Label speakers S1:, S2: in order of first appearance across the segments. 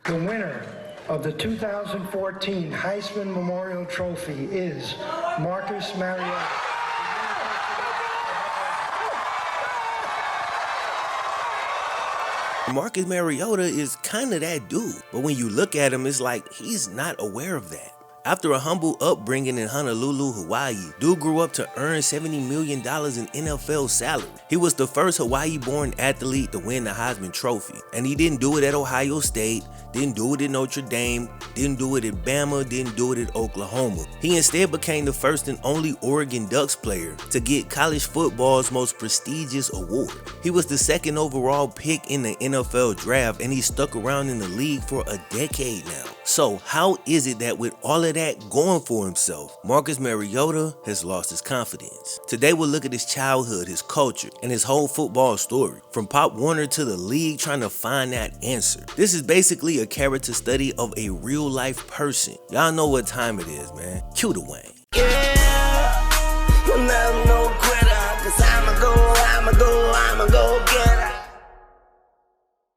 S1: The winner of the 2014 Heisman Memorial Trophy is Marcus Mariota.
S2: Marcus Mariota is kind of that dude, but when you look at him, it's like he's not aware of that. After a humble upbringing in Honolulu, Hawaii, dude grew up to earn $70 million in NFL salary. He was the first Hawaii-born athlete to win the Heisman Trophy, and he didn't do it at Ohio State, didn't do it at Notre Dame, didn't do it at Bama, didn't do it at Oklahoma. He instead became the first and only Oregon Ducks player to get college football's most prestigious award. He was the second overall pick in the NFL draft, and he stuck around in the league for a decade now. So how is it that with all of that going for himself, Marcus Mariota has lost his confidence? Today we'll look at his childhood, his culture, and his whole football story, from Pop Warner to the league, trying to find that answer. This is basically a character study of a real life person. Y'all know what time it is, man. Cue the Wayne.
S3: Yeah, you'll never know quitter, 'cause I'ma go get her.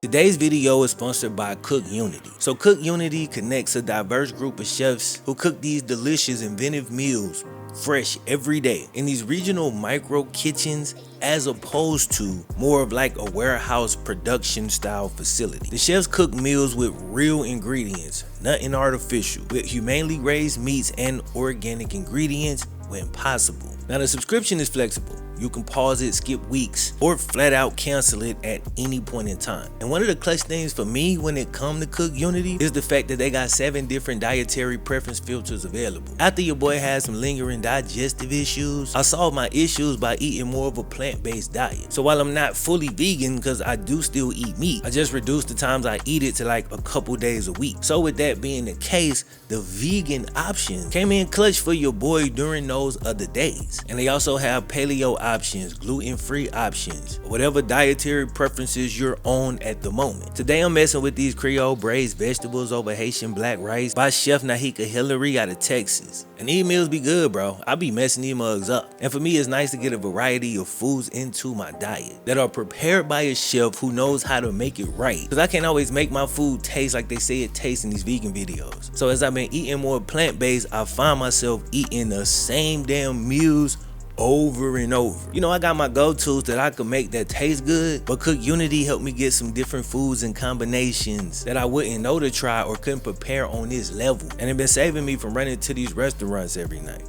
S2: Today's video is sponsored by Cook Unity. So Cook Unity connects a diverse group of chefs who cook these delicious, inventive meals fresh every day in these regional micro kitchens, as opposed to more of like a warehouse production style facility. The chefs cook meals with real ingredients, nothing artificial, with humanely raised meats and organic ingredients when possible. Now the subscription is flexible. You can pause it, skip weeks, or flat out cancel it at any point in time. And one of the clutch things for me when it comes to Cook Unity is the fact that they got 7 different dietary preference filters available. After your boy had some lingering digestive issues, I solved my issues by eating more of a plant-based diet. So while I'm not fully vegan, because I do still eat meat, I just reduced the times I eat it to like a couple days a week. So with that being the case, the vegan option came in clutch for your boy during those other days. And they also have paleo options, gluten-free options, whatever dietary preferences you're on at the moment. Today I'm messing with these Creole braised vegetables over Haitian black rice by Chef Nahika Hillary out of Texas. And these meals be good, bro. I be messing these mugs up. And for me, it's nice to get a variety of foods into my diet that are prepared by a chef who knows how to make it right. Because I can't always make my food taste like they say it tastes in these vegan videos. So as I've been eating more plant-based, I find myself eating the same damn meals over and over. You know, I got my go-tos that I could make that taste good, but Cook Unity helped me get some different foods and combinations that I wouldn't know to try or couldn't prepare on this level. And it been saving me from running to these restaurants every night.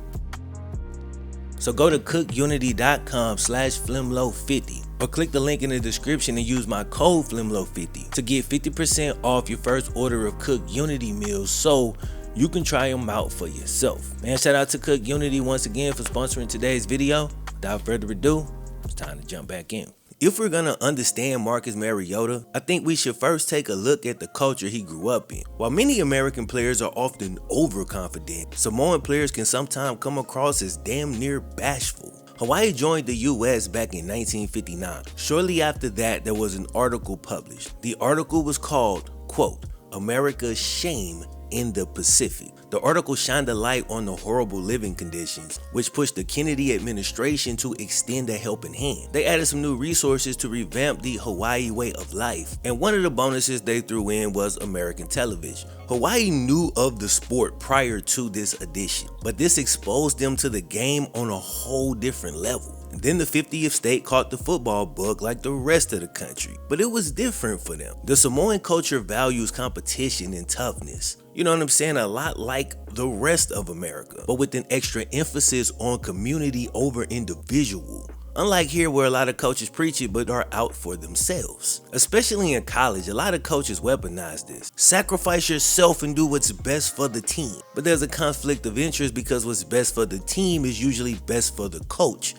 S2: So go to cookunity.com/FlemLo50 or click the link in the description and use my code FlemLo50 to get 50% off your first order of Cook Unity meals, so you can try them out for yourself. Man, shout out to Cook Unity once again for sponsoring today's video. Without further ado, it's time to jump back in. If we're gonna understand Marcus Mariota, I think we should first take a look at the culture he grew up in. While many American players are often overconfident, Samoan players can sometimes come across as damn near bashful. Hawaii joined the US back in 1959. Shortly after that, there was an article published. The article was called, quote, "America's Shame in the Pacific." The article shined a light on the horrible living conditions, which pushed the Kennedy administration to extend a helping hand. They added some new resources to revamp the Hawaii way of life, and one of the bonuses they threw in was American television. Hawaii knew of the sport prior to this addition, but this exposed them to the game on a whole different level. And then the 50th state caught the football bug like the rest of the country, but it was different for them. The Samoan culture values competition and toughness. You know what I'm saying? A lot like the rest of America, but with an extra emphasis on community over individual. Unlike here where a lot of coaches preach it but are out for themselves. Especially in college, a lot of coaches weaponize this. Sacrifice yourself and do what's best for the team. But there's a conflict of interest because what's best for the team is usually best for the coach.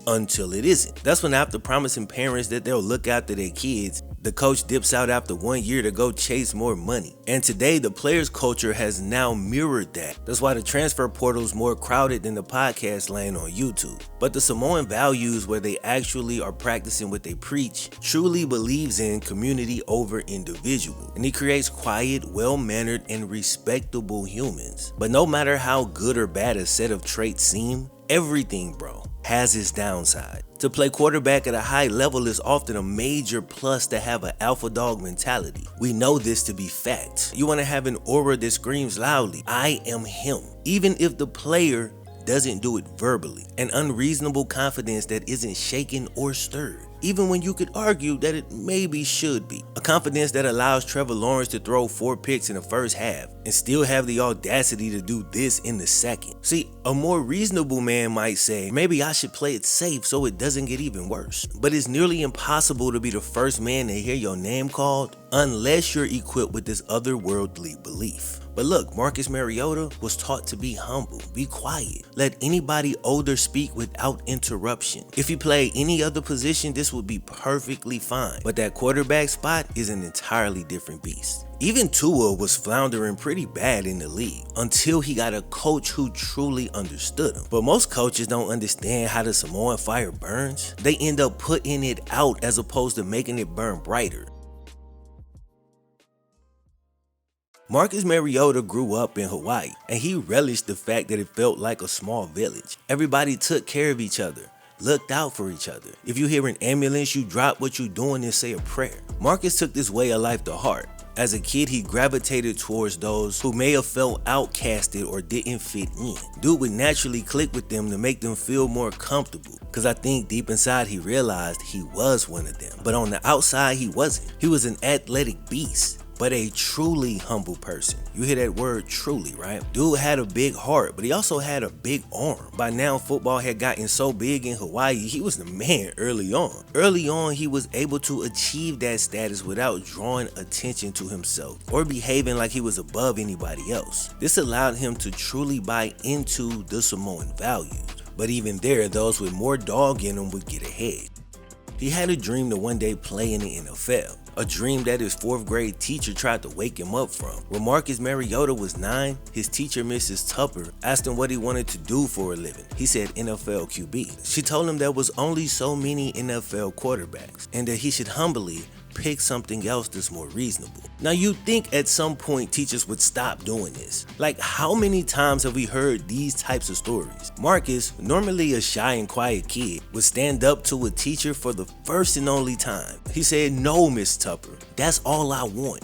S2: Until it isn't. That's when, after promising parents that they'll look after their kids, the coach dips out after 1 year to go chase more money. And today, the players' culture has now mirrored that. That's why the transfer portal is more crowded than the podcast lane on YouTube. But the Samoan values, where they actually are practicing what they preach, truly believes in community over individual. And it creates quiet, well-mannered, and respectable humans. But no matter how good or bad a set of traits seem, everything, bro, has its downside. To play quarterback at a high level is often a major plus to have an alpha dog mentality. We know this to be fact. You want to have an aura that screams loudly, "I am him," even if the player doesn't do it verbally. An unreasonable confidence that isn't shaken or stirred, even when you could argue that it maybe should be. A confidence that allows Trevor Lawrence to throw 4 picks in the first half and still have the audacity to do this in the second. See, a more reasonable man might say, maybe I should play it safe so it doesn't get even worse. But it's nearly impossible to be the first man to hear your name called unless you're equipped with this otherworldly belief. But look, Marcus Mariota was taught to be humble, be quiet, let anybody older speak without interruption. If he played any other position, this would be perfectly fine. But that quarterback spot is an entirely different beast. Even Tua was floundering pretty bad in the league until he got a coach who truly understood him. But most coaches don't understand how the Samoan fire burns. They end up putting it out as opposed to making it burn brighter. Marcus Mariota grew up in Hawaii, and he relished the fact that it felt like a small village. Everybody took care of each other, looked out for each other. If you hear an ambulance, you drop what you're doing and say a prayer. Marcus took this way of life to heart. As a kid, he gravitated towards those who may have felt outcasted or didn't fit in. Dude would naturally click with them to make them feel more comfortable, because I think deep inside he realized he was one of them. But on the outside, he wasn't. He was an athletic beast, but a truly humble person. You hear that word truly, right? Dude had a big heart, but he also had a big arm. By now, football had gotten so big in Hawaii, he was the man early on. Early on, he was able to achieve that status without drawing attention to himself or behaving like he was above anybody else. This allowed him to truly buy into the Samoan values. But even there, those with more dog in them would get ahead. He had a dream to one day play in the NFL. A dream that his 4th grade teacher tried to wake him up from. When Marcus Mariota was 9, his teacher, Mrs. Tupper, asked him what he wanted to do for a living. He said NFL QB. She told him there was only so many NFL quarterbacks and that he should humbly pick something else that's more reasonable. Now you'd think at some point teachers would stop doing this. Like, how many times have we heard these types of stories? Marcus, normally a shy and quiet kid, would stand up to a teacher for the first and only time. He said, "No, Miss Tupper, that's all I want.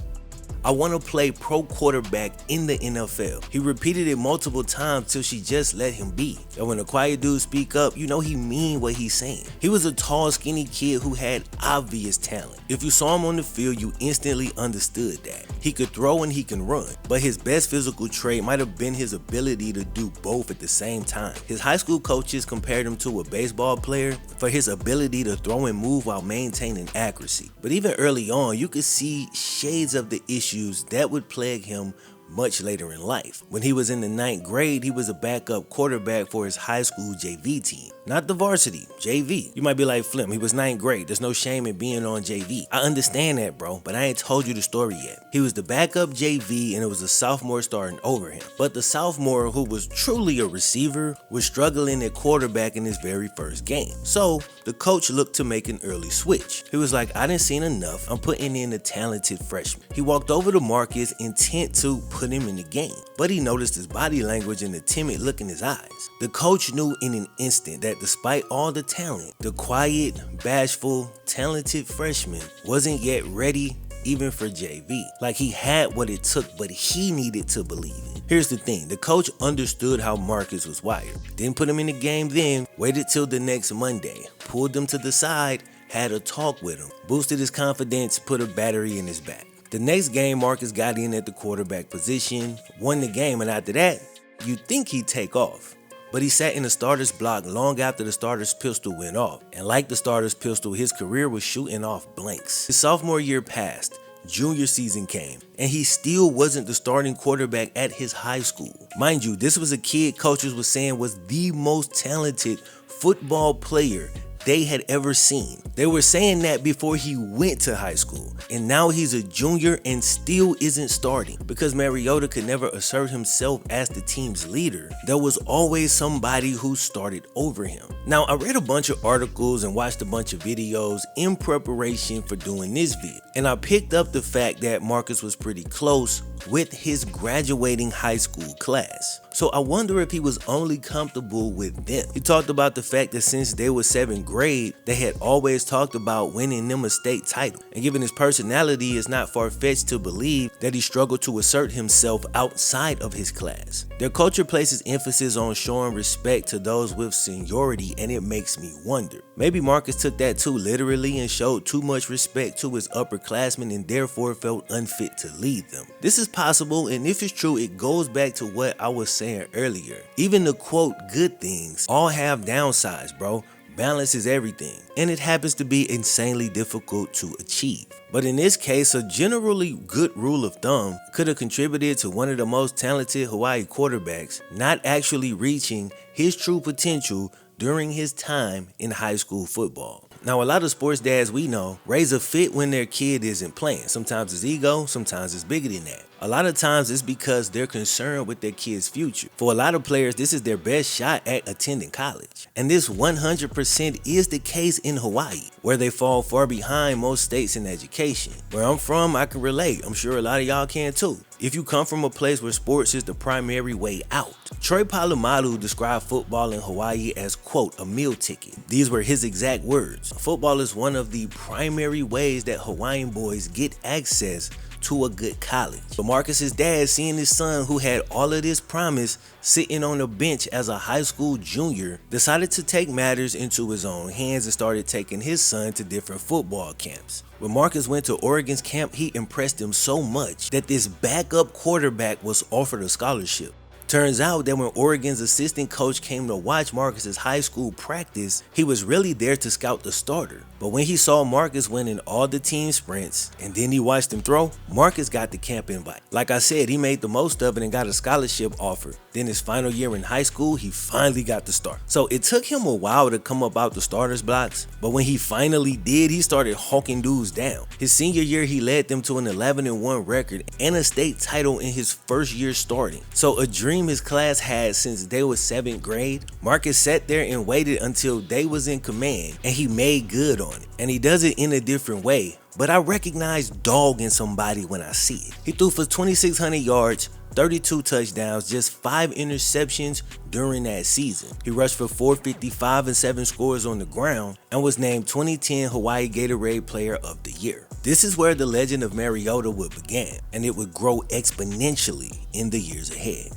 S2: I want to play pro quarterback in the NFL." He repeated it multiple times till she just let him be. And when a quiet dude speak up, you know he mean what he's saying. He was a tall, skinny kid who had obvious talent. If you saw him on the field, you instantly understood that. He could throw and he can run, but his best physical trait might have been his ability to do both at the same time. His high school coaches compared him to a baseball player for his ability to throw and move while maintaining accuracy. But even early on, you could see shades of the issues that would plague him much later in life. When he was in the 9th grade, he was a backup quarterback for his high school JV team. Not the varsity, JV. You might be like, Flem, he was 9th grade. There's no shame in being on JV. I understand that, bro, but I ain't told you the story yet. He was the backup JV and it was a sophomore starting over him. But the sophomore, who was truly a receiver, was struggling at quarterback in his very first game. So the coach looked to make an early switch. He was like, I didn't seen enough. I'm putting in a talented freshman. He walked over to Marcus, intent to put him in the game, but he noticed his body language and the timid look in his eyes. The coach knew in an instant that despite all the talent, the quiet, bashful, talented freshman wasn't yet ready even for JV. Like, he had what it took, but he needed to believe it. Here's the thing, the coach understood how Marcus was wired. Didn't put him in the game then, waited till the next Monday, pulled him to the side, had a talk with him, boosted his confidence, put a battery in his back. The next game, Marcus got in at the quarterback position, won the game, and after that, you'd think he'd take off. But he sat in the starter's block long after the starter's pistol went off. And like the starter's pistol, his career was shooting off blanks. His sophomore year passed, junior season came, and he still wasn't the starting quarterback at his high school. Mind you, this was a kid coaches were saying was the most talented football player they had ever seen. They were saying that before he went to high school, and now he's a junior and still isn't starting. Because Mariota could never assert himself as the team's leader, there was always somebody who started over him. Now, I read a bunch of articles and watched a bunch of videos in preparation for doing this vid, and I picked up the fact that Marcus was pretty close with his graduating high school class. So I wonder if he was only comfortable with them. He talked about the fact that since they were 7th grade, they had always talked about winning them a state title. And given his personality, it's not far-fetched to believe that he struggled to assert himself outside of his class. Their culture places emphasis on showing respect to those with seniority, and it makes me wonder. Maybe Marcus took that too literally and showed too much respect to his upperclassmen and therefore felt unfit to lead them. This is possible, and if it's true, it goes back to what I was saying earlier. Even the quote good things all have downsides, bro. Balance is everything, and it happens to be insanely difficult to achieve. But in this case, a generally good rule of thumb could have contributed to one of the most talented Hawaii quarterbacks not actually reaching his true potential during his time in high school football. Now, a lot of sports dads we know raise a fit when their kid isn't playing. Sometimes it's ego, sometimes it's bigger than that. A lot of times it's because they're concerned with their kid's future. For a lot of players, this is their best shot at attending college. And this 100% is the case in Hawaii, where they fall far behind most states in education. Where I'm from, I can relate. I'm sure a lot of y'all can too. If you come from a place where sports is the primary way out. Troy Polamalu described football in Hawaii as, quote, a meal ticket. These were his exact words. Football is one of the primary ways that Hawaiian boys get access to a good college. But Marcus's dad, seeing his son who had all of this promise sitting on the bench as a high school junior, decided to take matters into his own hands and started taking his son to different football camps. When Marcus went to Oregon's camp, he impressed him so much that this backup quarterback was offered a scholarship. Turns out that when Oregon's assistant coach came to watch Marcus's high school practice, he was really there to scout the starter. But when he saw Marcus winning all the team sprints and then he watched him throw, Marcus got the camp invite. Like I said, he made the most of it and got a scholarship offer. Then his final year in high school, he finally got the start. So it took him a while to come up out the starter's blocks, but when he finally did, he started hawking dudes down. His senior year, he led them to an 11-1 record and a state title in his first year starting. So a dream his class had since they were 7th grade, Marcus sat there and waited until they was in command, and he made good on it. And he does it in a different way, but I recognize dog in somebody when I see it. He threw for 2,600 yards, 32 touchdowns, just 5 interceptions during that season. He rushed for 455 and 7 scores on the ground and was named 2010 Hawaii Gatorade Player of the Year. This is where the legend of Mariota would begin, and it would grow exponentially in the years ahead.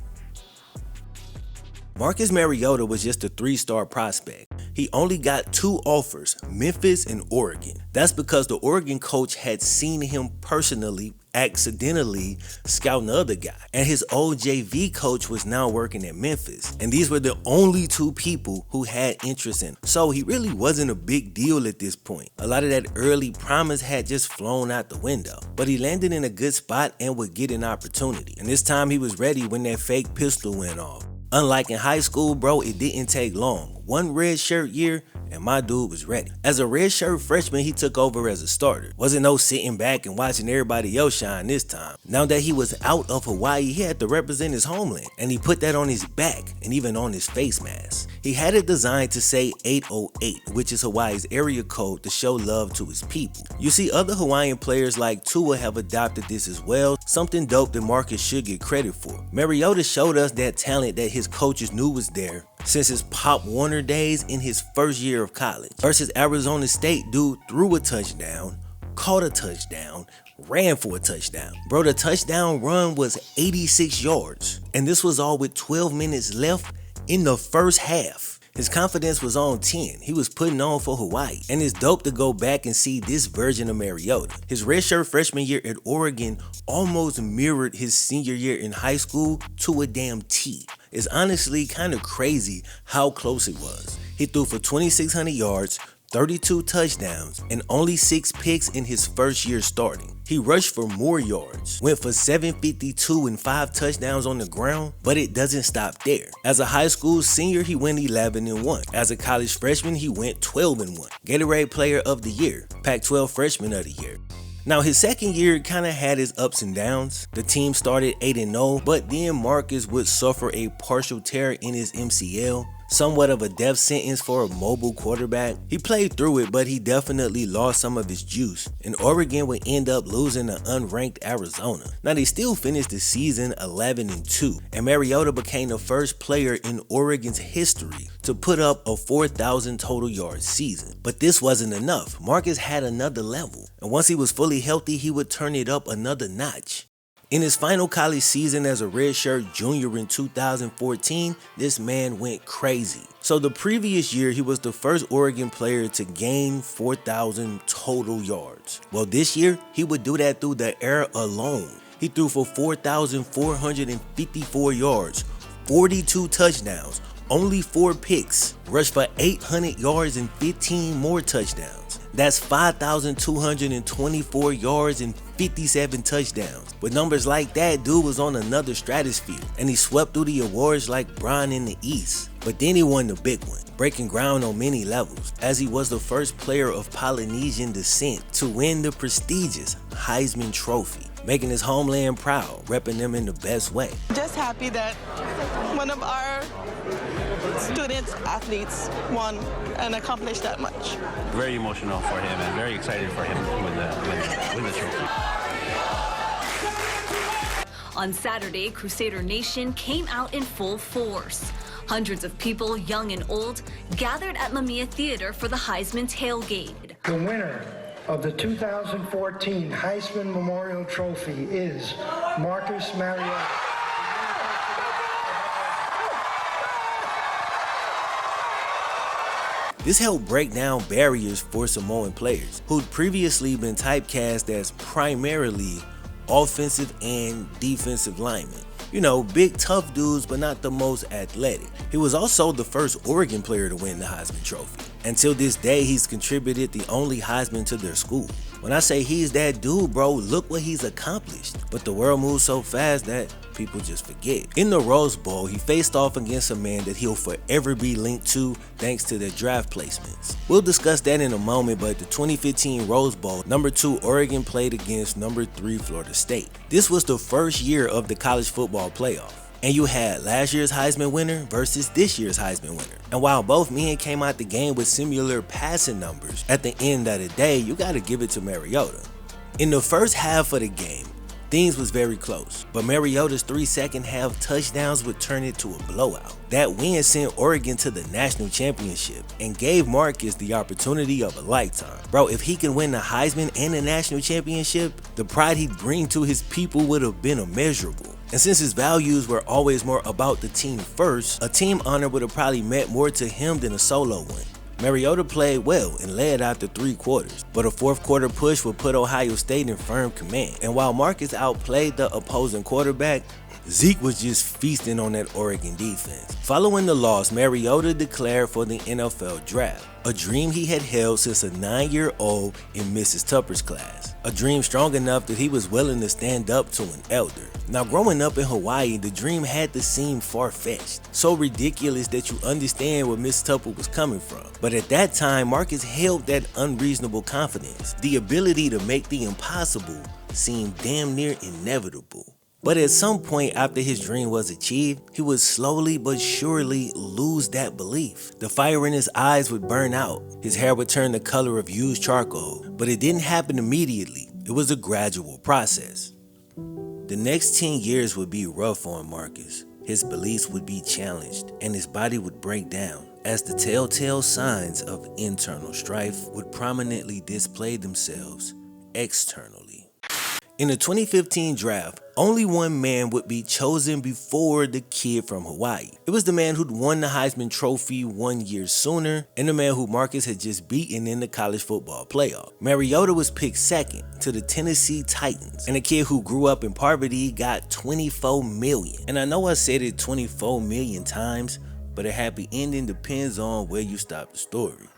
S2: Marcus Mariota was just a 3-star prospect. He only got 2 offers, Memphis and Oregon. That's because the Oregon coach had seen him personally, accidentally scouting the other guy. And his old JV coach was now working at Memphis. And these were the only 2 people who had interest in him. So he really wasn't a big deal at this point. A lot of that early promise had just flown out the window. But he landed in a good spot and would get an opportunity. And this time he was ready when that fake pistol went off. Unlike in high school, bro, it didn't take long. 1 red shirt year and my dude was ready. As a redshirt freshman, he took over as a starter. Wasn't no sitting back and watching everybody else shine this time. Now that he was out of Hawaii, he had to represent his homeland, and he put that on his back and even on his face mask. He had it designed to say 808, which is Hawaii's area code to show love to his people. You see, other Hawaiian players like Tua have adopted this as well, something dope that Marcus should get credit for. Mariota showed us that talent that his coaches knew was there since his Pop Warner days in his first year of college. Versus Arizona State, dude threw a touchdown, caught a touchdown, ran for a touchdown. Bro, the touchdown run was 86 yards, and this was all with 12 minutes left in the first half. His confidence was on 10. He was putting on for Hawaii. And it's dope to go back and see this version of Mariota. His redshirt freshman year at Oregon almost mirrored his senior year in high school to a damn T. It's honestly kind of crazy how close it was. He threw for 2,600 yards, 32 touchdowns, and only 6 picks in his first year starting. He rushed for more yards, went for 752 and 5 touchdowns on the ground, but it doesn't stop there. As a high school senior, he went 11-1. As a college freshman, he went 12-1. Gatorade Player of the Year, Pac-12 Freshman of the Year. Now his second year kind of had his ups and downs. The team started 8-0, but then Marcus would suffer a partial tear in his MCL. Somewhat of a death sentence for a mobile quarterback. He played through it, but he definitely lost some of his juice, and Oregon would end up losing to unranked Arizona. Now they still finished the season 11-2, and Mariota became the first player in Oregon's history to put up a 4,000 total yards season. But this wasn't enough. Marcus had another level, and once he was fully healthy, he would turn it up another notch. In his final college season as a redshirt junior in 2014, this man went crazy. So the previous year, he was the first Oregon player to gain 4,000 total yards. Well, this year, he would do that through the air alone. He threw for 4,454 yards, 42 touchdowns, only 4 picks, rushed for 800 yards and 15 more touchdowns. That's 5,224 yards and 57 touchdowns. With numbers like that, dude was on another stratosphere, and he swept through the awards like Brian in the East. But then he won the big one, breaking ground on many levels, as he was the first player of Polynesian descent to win the prestigious Heisman Trophy, making his homeland proud, repping them in the best way.
S4: Just happy that one of our students, athletes, won and accomplished that much.
S5: Very emotional for him and very excited for him to win the trophy.
S6: On Saturday, Crusader Nation came out in full force. Hundreds of people, young and old, gathered at Mamiya Theater for the Heisman tailgate.
S1: The winner of the 2014 Heisman Memorial Trophy is Marcus Mariota.
S2: This helped break down barriers for Samoan players who'd previously been typecast as primarily offensive and defensive linemen. You know, big tough dudes, but not the most athletic. He was also the first Oregon player to win the Heisman Trophy. Until this day, he's contributed the only Heisman to their school. When I say he's that dude, bro, look what he's accomplished. But the world moves so fast that people just forget. In the Rose Bowl, he faced off against a man that he'll forever be linked to thanks to their draft placements. We'll discuss that in a moment, but the 2015 Rose Bowl, number 2 Oregon played against number 3 Florida State. This was the first year of the college football playoff. And you had last year's Heisman winner versus this year's Heisman winner. And while both men came out the game with similar passing numbers, at the end of the day, you gotta give it to Mariota. In the first half of the game, things was very close, but Mariota's 3 second half touchdowns would turn it to a blowout. That win sent Oregon to the national championship and gave Marcus the opportunity of a lifetime. Bro, if he can win the Heisman and the national championship, the pride he'd bring to his people would have been immeasurable. And since his values were always more about the team first, a team honor would have probably meant more to him than a solo one. Mariota played well and led after 3 quarters, but a 4th quarter push would put Ohio State in firm command. And while Marcus outplayed the opposing quarterback, Zeke was just feasting on that Oregon defense. Following the loss, Mariota declared for the NFL draft, a dream he had held since a 9-year-old in Mrs. Tupper's class. A dream strong enough that he was willing to stand up to an elder. Now, growing up in Hawaii, the dream had to seem far-fetched, so ridiculous that you understand where Miss Tupper was coming from. But at that time, Marcus held that unreasonable confidence, the ability to make the impossible seem damn near inevitable. But at some point after his dream was achieved, he would slowly but surely lose that belief. The fire in his eyes would burn out. His hair would turn the color of used charcoal. But it didn't happen immediately. It was a gradual process. The next 10 years would be rough on Marcus. His beliefs would be challenged, and his body would break down, as the telltale signs of internal strife would prominently display themselves externally. In the 2015 draft, only one man would be chosen before the kid from Hawaii. It was the man who'd won the Heisman Trophy 1 year sooner, and the man who Marcus had just beaten in the college football playoff. Mariota was picked second to the Tennessee Titans, and a kid who grew up in poverty got $24 million. And I know I said it 24 million times, but a happy ending depends on where you stop the story.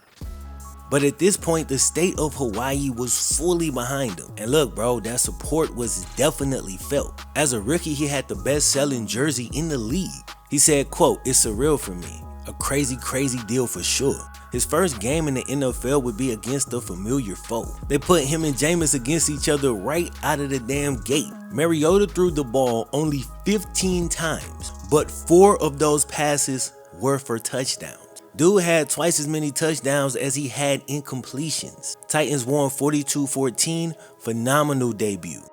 S2: But at this point, the state of Hawaii was fully behind him. And look, bro, that support was definitely felt. As a rookie, he had the best-selling jersey in the league. He said, quote, "It's surreal for me. A crazy, crazy deal for sure." His first game in the NFL would be against a familiar foe. They put him and Jameis against each other right out of the damn gate. Mariota threw the ball only 15 times, but 4 of those passes were for touchdowns. Dude had twice as many touchdowns as he had incompletions. Titans won 42-14, phenomenal debut.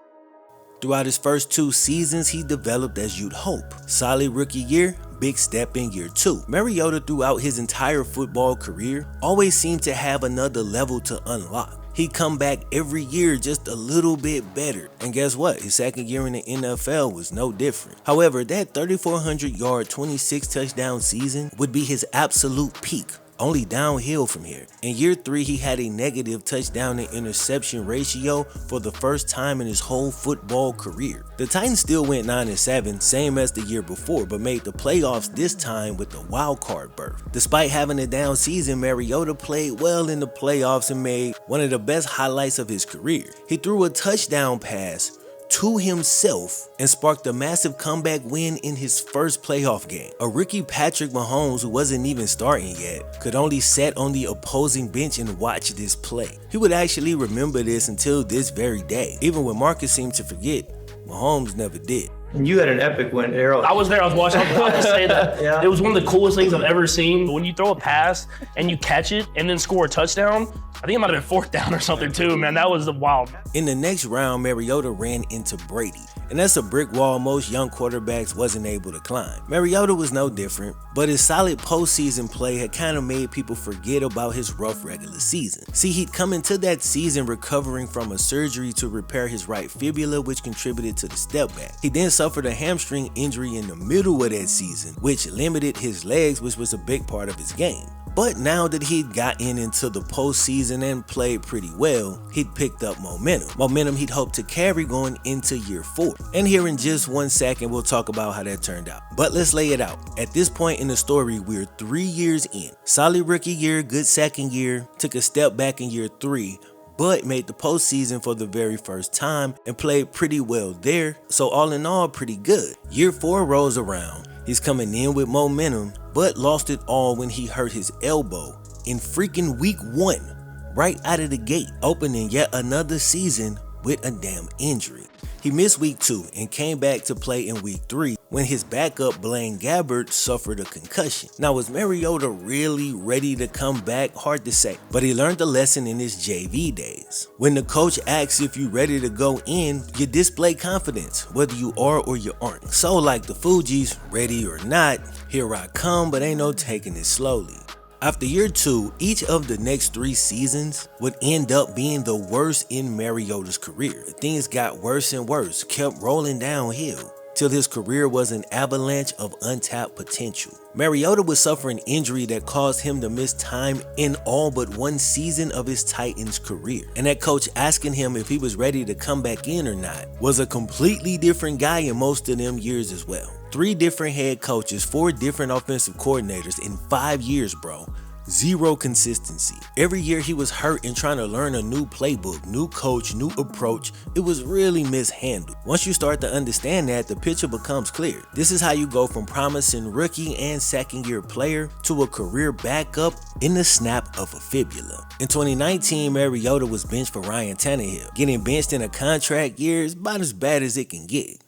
S2: Throughout his first 2 seasons, he developed as you'd hope. Solid rookie year, big step in year 2. Mariota throughout his entire football career always seemed to have another level to unlock. He'd come back every year just a little bit better. And guess what? His second year in the NFL was no different. However, that 3,400-yard, 26 touchdown season would be his absolute peak. Only downhill from here. In year 3, he had a negative touchdown to interception ratio for the first time in his whole football career. The Titans still went 9-7, same as the year before, but made the playoffs this time with the wild card berth. Despite having a down season, Mariota played well in the playoffs and made one of the best highlights of his career. He threw a touchdown pass to himself and sparked a massive comeback win in his first playoff game. A rookie Patrick Mahomes, who wasn't even starting yet, could only sit on the opposing bench and watch this play. He would actually remember this until this very day. Even when Marcus seemed to forget, Mahomes never did.
S7: And you had an epic win, Errol.
S8: I was there, I was watching. I was about to say that.
S7: Yeah.
S8: It was one of the coolest things I've ever seen. When you throw a pass and you catch it and then score a touchdown, I think it might have been 4th down or something too, man. That was wild.
S2: In the next round, Mariota ran into Brady. And that's a brick wall most young quarterbacks wasn't able to climb. Mariota was no different, but his solid postseason play had kind of made people forget about his rough regular season. See, he'd come into that season recovering from a surgery to repair his right fibula, which contributed to the step back. He then suffered a hamstring injury in the middle of that season, which limited his legs, which was a big part of his game. But now that he'd gotten into the postseason and played pretty well, he'd picked up momentum. Momentum he'd hoped to carry going into year 4. And here in just 1 second, we'll talk about how that turned out. But let's lay it out. At this point in the story, we're 3 years in. Solid rookie year, good second year, took a step back in year 3, but made the postseason for the very first time and played pretty well there. So all in all, pretty good. Year 4 rolls around. He's coming in with momentum, but lost it all when he hurt his elbow in freaking week 1, right out of the gate, opening yet another season with a damn injury. He missed week 2 and came back to play in week 3 when his backup Blaine Gabbert suffered a concussion. Now, was Mariota really ready to come back? Hard to say, but he learned the lesson in his JV days. When the coach asks if you're ready to go in, you display confidence, whether you are or you aren't. So like the Fugees, ready or not, here I come, but ain't no taking it slowly. After year 2, each of the next 3 seasons would end up being the worst in Mariota's career. Things got worse and worse, kept rolling downhill, till his career was an avalanche of untapped potential. Mariota would suffer an injury that caused him to miss time in all but 1 season of his Titans career. And that coach asking him if he was ready to come back in or not was a completely different guy in most of them years as well. 3 different head coaches, 4 different offensive coordinators in 5 years, bro. Zero consistency. Every year he was hurt and trying to learn a new playbook, new coach, new approach. It was really mishandled. Once you start to understand that, the picture becomes clear. This is how you go from promising rookie and second-year player to a career backup in the snap of a fibula. In 2019, Mariota was benched for Ryan Tannehill. Getting benched in a contract year is about as bad as it can get.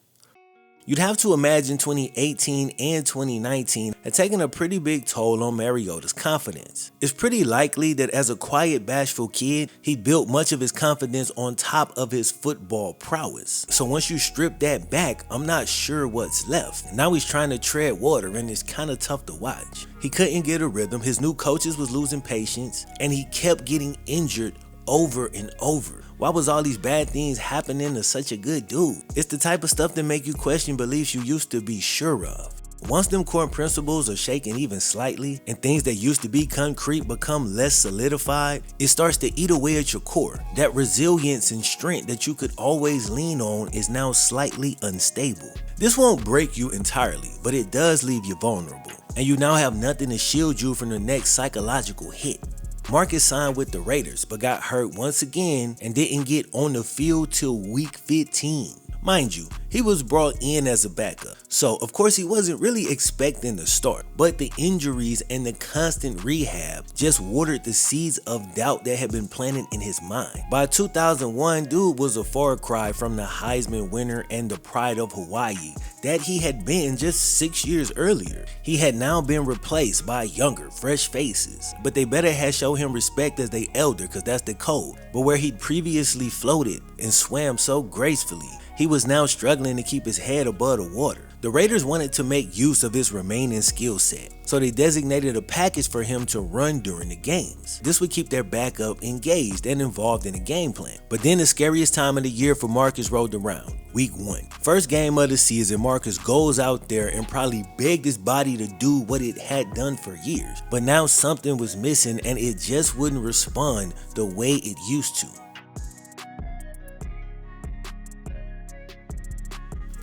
S2: You'd have to imagine 2018 and 2019 had taken a pretty big toll on Mariota's confidence. It's pretty likely that as a quiet, bashful kid, he built much of his confidence on top of his football prowess. So once you strip that back, I'm not sure what's left. Now he's trying to tread water and it's kind of tough to watch. He couldn't get a rhythm, his new coaches was losing patience, and he kept getting injured over and over. Why was all these bad things happening to such a good dude? It's the type of stuff that make you question beliefs you used to be sure of. Once them core principles are shaken even slightly and things that used to be concrete become less solidified, it starts to eat away at your core. That resilience and strength that you could always lean on is now slightly unstable. This won't break you entirely, but it does leave you vulnerable, and you now have nothing to shield you from the next psychological hit. Marcus signed with the Raiders but got hurt once again and didn't get on the field till week 15. Mind you, he was brought in as a backup, so of course he wasn't really expecting to start, but the injuries and the constant rehab just watered the seeds of doubt that had been planted in his mind. By 2001, dude was a far cry from the Heisman winner and the pride of Hawaii that he had been just 6 years earlier. He had now been replaced by younger, fresh faces, but they better had shown him respect as they elder, cause that's the code. But where he'd previously floated and swam so gracefully, he was now struggling to keep his head above the water. The Raiders wanted to make use of his remaining skill set, so they designated a package for him to run during the games. This would keep their backup engaged and involved in the game plan. But then the scariest time of the year for Marcus rolled around, week 1. First game of the season, Marcus goes out there and probably begged his body to do what it had done for years. But now something was missing and it just wouldn't respond the way it used to.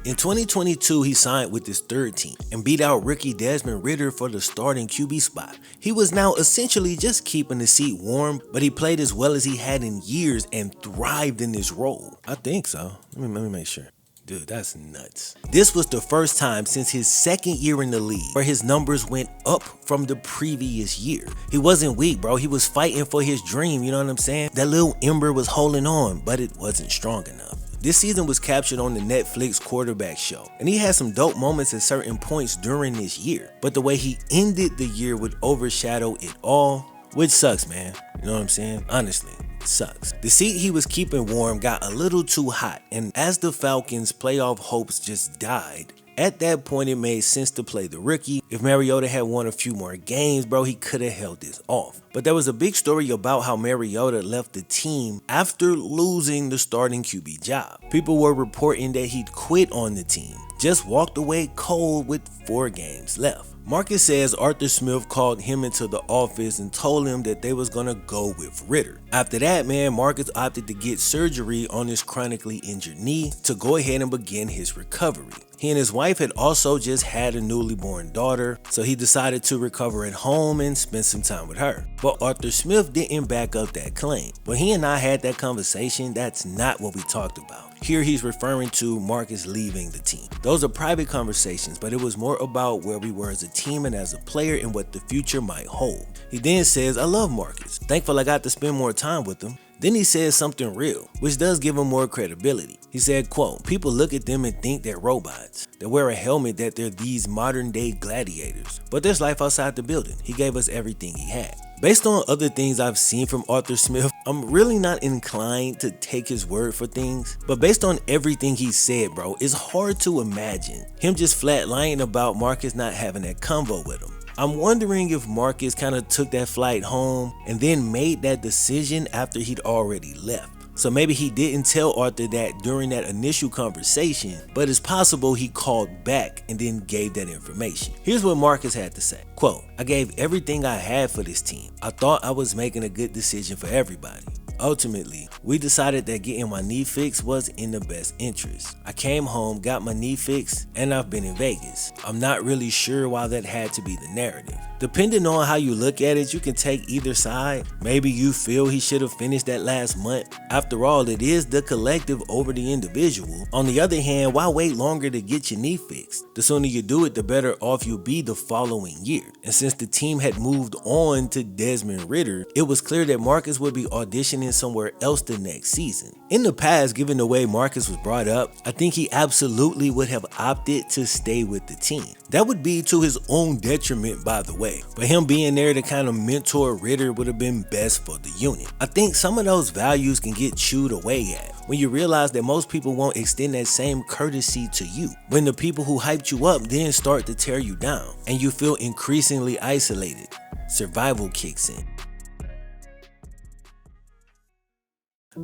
S2: In 2022, he signed with his third team and beat out rookie Desmond Ridder for the starting QB spot. He was now essentially just keeping the seat warm, but he played as well as he had in years and thrived in this role. I think so. Let me make sure. Dude, that's nuts. This was the first time since his second year in the league where his numbers went up from the previous year. He wasn't weak, bro. He was fighting for his dream, you know what I'm saying? That little ember was holding on, but it wasn't strong enough. This season was captured on the Netflix quarterback show, and he had some dope moments at certain points during this year, but the way he ended the year would overshadow it all, which sucks, man. You know what I'm saying? Honestly, it sucks. The seat he was keeping warm got a little too hot, and as the Falcons' playoff hopes just died, at that point it made sense to play the rookie. If Mariota had won a few more games, bro, he could have held this off. But there was a big story about how Mariota left the team after losing the starting QB job. People were reporting that he'd quit on the team, just walked away cold with 4 games left. Marcus says Arthur Smith called him into the office and told him that they was gonna go with Ridder. After that, man, Marcus opted to get surgery on his chronically injured knee to go ahead and begin his recovery. He and his wife had also just had a newly born daughter, so he decided to recover at home and spend some time with her. But Arthur Smith didn't back up that claim. When he and I had that conversation, that's not what we talked about. Here he's referring to Marcus leaving the team. Those are private conversations, but it was more about where we were as a team and as a player and what the future might hold. He then says, I love Marcus. Thankful I got to spend more time with him. Then he says something real, which does give him more credibility. He said, quote, people look at them and think they're robots. They wear a helmet that they're these modern day gladiators. But there's life outside the building. He gave us everything he had. Based on other things I've seen from Arthur Smith, I'm really not inclined to take his word for things. But based on everything he said, bro, it's hard to imagine him just flat lying about Marcus not having that convo with him. I'm wondering if Marcus kind of took that flight home and then made that decision after he'd already left. So maybe he didn't tell Arthur that during that initial conversation, but it's possible he called back and then gave that information. Here's what Marcus had to say. Quote, I gave everything I had for this team. I thought I was making a good decision for everybody. Ultimately, we decided that getting my knee fixed was in the best interest. I came home, got my knee fixed, and I've been in Vegas. I'm not really sure why that had to be the narrative. Depending on how you look at it, you can take either side. Maybe you feel he should have finished that last month. After all, it is the collective over the individual. On the other hand, why wait longer to get your knee fixed? The sooner you do it, the better off you'll be the following year. And since the team had moved on to Desmond Ridder, it was clear that Marcus would be auditioning somewhere else the next season. In the past, given the way Marcus was brought up, I think he absolutely would have opted to stay with the team. That would be to his own detriment, by the way. But him being there to kind of mentor Ridder would have been best for the unit. I think some of those values can get chewed away at when you realize that most people won't extend that same courtesy to you. When the people who hyped you up then start to tear you down and you feel increasingly isolated, survival kicks in.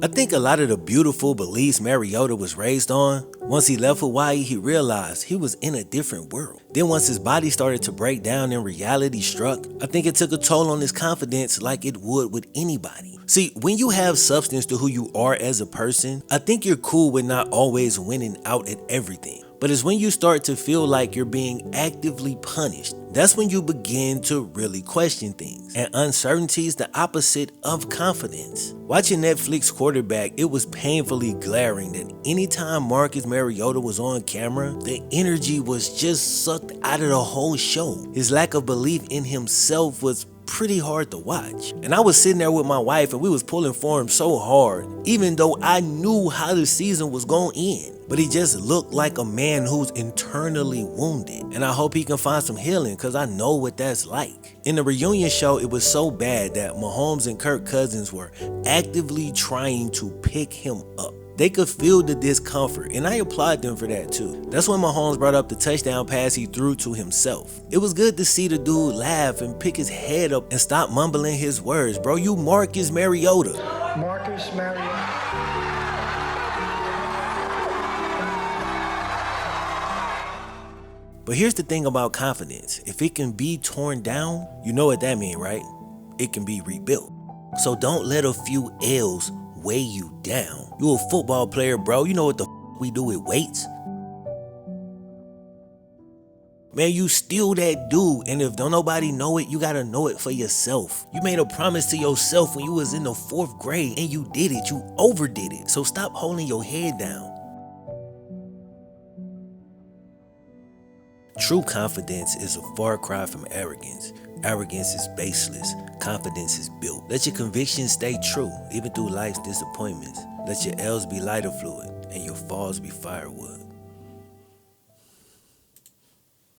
S2: I think a lot of the beautiful beliefs Mariota was raised on, once he left Hawaii, he realized he was in a different world. Then once his body started to break down and reality struck, I think it took a toll on his confidence like it would with anybody. See, when you have substance to who you are as a person, I think you're cool with not always winning out at everything. But it's when you start to feel like you're being actively punished, That's when you begin to really question things. And uncertainty is the opposite of confidence. Watching Netflix Quarterback, it was painfully glaring that anytime Marcus Mariota was on camera, the energy was just sucked out of the whole show. His lack of belief in himself was pretty hard to watch. And I was sitting there with my wife and we was pulling for him so hard, even though I knew how the season was going to end. But he just looked like a man who's internally wounded. And I hope he can find some healing, because I know what that's like. In the reunion show, it was so bad that Mahomes and Kirk Cousins were actively trying to pick him up. They could feel the discomfort, and I applaud them for that too. That's when Mahomes brought up the touchdown pass he threw to himself. It was good to see the dude laugh and pick his head up and stop mumbling his words. Bro, you Marcus Mariota.
S1: Marcus Mariota.
S2: But here's the thing about confidence. If it can be torn down, you know what that means, right? It can be rebuilt. So don't let a few L's weigh you down. You a football player, bro. You know what the we do with weights? Man, you still that dude, and if don't nobody know it, you gotta know it for yourself. You made a promise to yourself when you was in the 4th grade, and you did it. You overdid it. So stop holding your head down. True confidence is a far cry from arrogance. Arrogance is baseless. Confidence is built. Let your convictions stay true, even through life's disappointments. Let your L's be lighter fluid, and your falls be firewood.